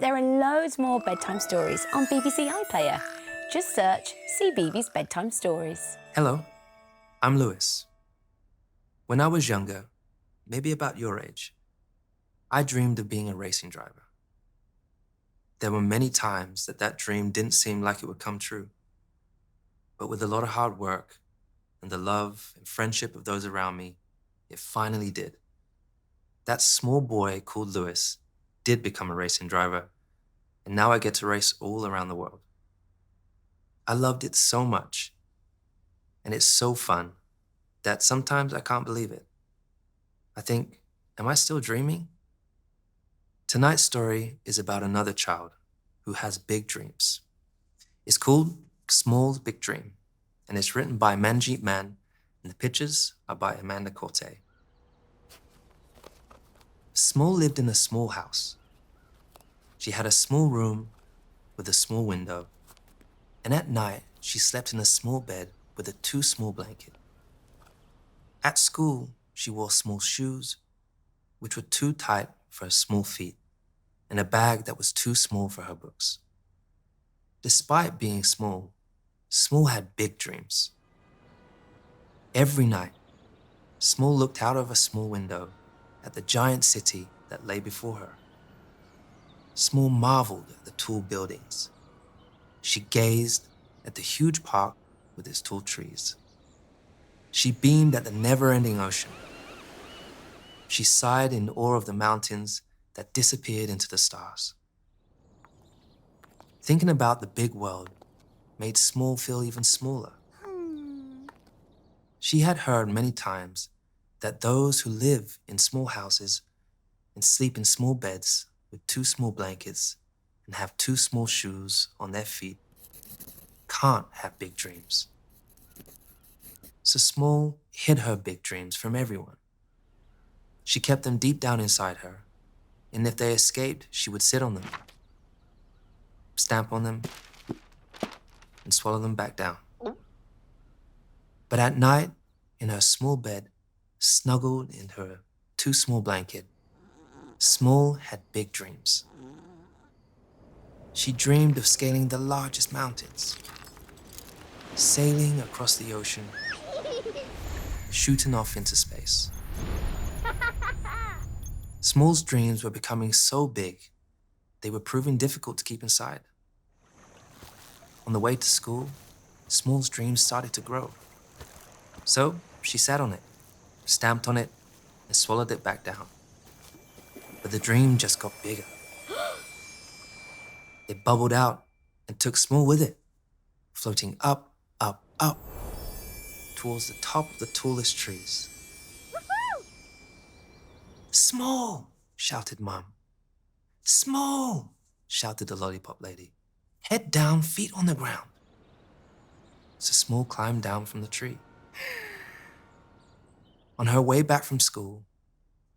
There are loads more bedtime stories on BBC iPlayer. Just search CBeebies Bedtime Stories. Hello, I'm Lewis. When I was younger, maybe about your age, I dreamed of being a racing driver. There were many times that dream didn't seem like it would come true. But with a lot of hard work and the love and friendship of those around me, it finally did. That small boy called Lewis did become a racing driver, and now I get to race all around the world. I loved it so much, and it's so fun that sometimes I can't believe it. I think, am I still dreaming? Tonight's story is about another child who has big dreams. It's called Small's Big Dream, and it's written by Manjeet Mann, and the pictures are by Amanda Corte. Small lived in a small house. She had a small room with a small window, and at night she slept in a small bed with a too small blanket. At school, she wore small shoes, which were too tight for her small feet, and a bag that was too small for her books. Despite being small, Small had big dreams. Every night, Small looked out of a small window at the giant city that lay before her. Small marveled at the tall buildings. She gazed at the huge park with its tall trees. She beamed at the never-ending ocean. She sighed in awe of the mountains that disappeared into the stars. Thinking about the big world made Small feel even smaller. She had heard many times that those who live in small houses and sleep in small beds with too small blankets and have too small shoes on their feet can't have big dreams. So Small hid her big dreams from everyone. She kept them deep down inside her, and if they escaped, she would sit on them, stamp on them, and swallow them back down. But at night, in her small bed, snuggled in her too small blanket, Small had big dreams. She dreamed of scaling the largest mountains, sailing across the ocean, shooting off into space. Small's dreams were becoming so big, they were proving difficult to keep inside. On the way to school, Small's dreams started to grow. So she sat on it, stamped on it, and swallowed it back down. But the dream just got bigger. It bubbled out and took Small with it, floating up, up, up, towards the top of the tallest trees. "Small!" shouted Mum. "Small!" shouted the lollipop lady. "Head down, feet on the ground." So Small climbed down from the tree. On her way back from school,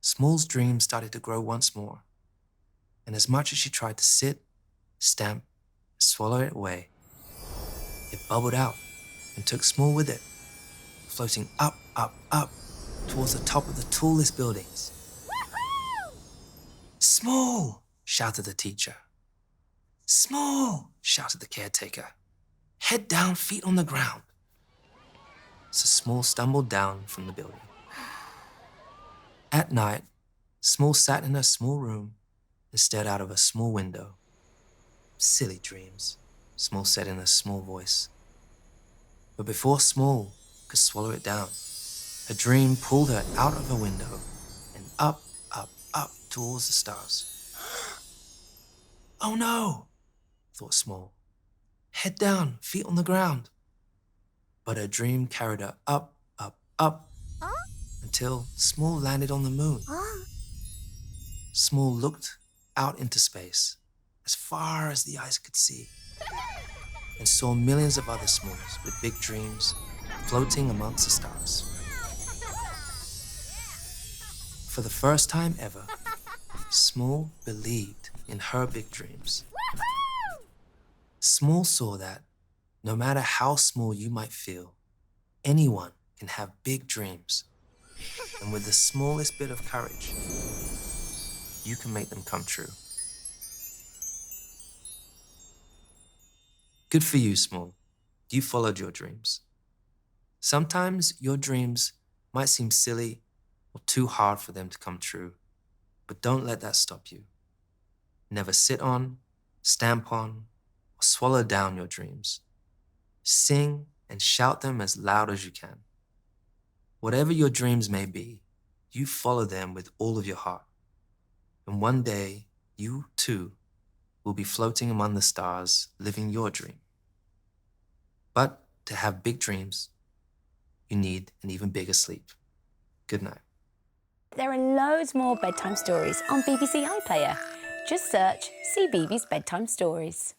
Small's dreams started to grow once more. And as much as she tried to sit, stamp, swallow it away, it bubbled out and took Small with it, floating up, up, up, towards the top of the tallest buildings. "Small!" shouted the teacher. "Small!" shouted the caretaker. "Head down, feet on the ground." So Small stumbled down from the building. At night, Small sat in her small room and stared out of a small window. "Silly dreams," Small said in a small voice. But before Small could swallow it down, a dream pulled her out of her window and up, up, up towards the stars. "Oh no," thought Small. "Head down, feet on the ground." But her dream carried her up, up, up, until Small landed on the moon. Small looked out into space, as far as the eyes could see, and saw millions of other Smalls with big dreams floating amongst the stars. For the first time ever, Small believed in her big dreams. Small saw that no matter how small you might feel, anyone can have big dreams. And with the smallest bit of courage, you can make them come true. Good for you, Small. You followed your dreams. Sometimes your dreams might seem silly or too hard for them to come true, but don't let that stop you. Never sit on, stamp on, or swallow down your dreams. Sing and shout them as loud as you can. Whatever your dreams may be, you follow them with all of your heart. And one day, you too will be floating among the stars, living your dream. But to have big dreams, you need an even bigger sleep. Good night. There are loads more bedtime stories on BBC iPlayer. Just search CBeebies Bedtime Stories.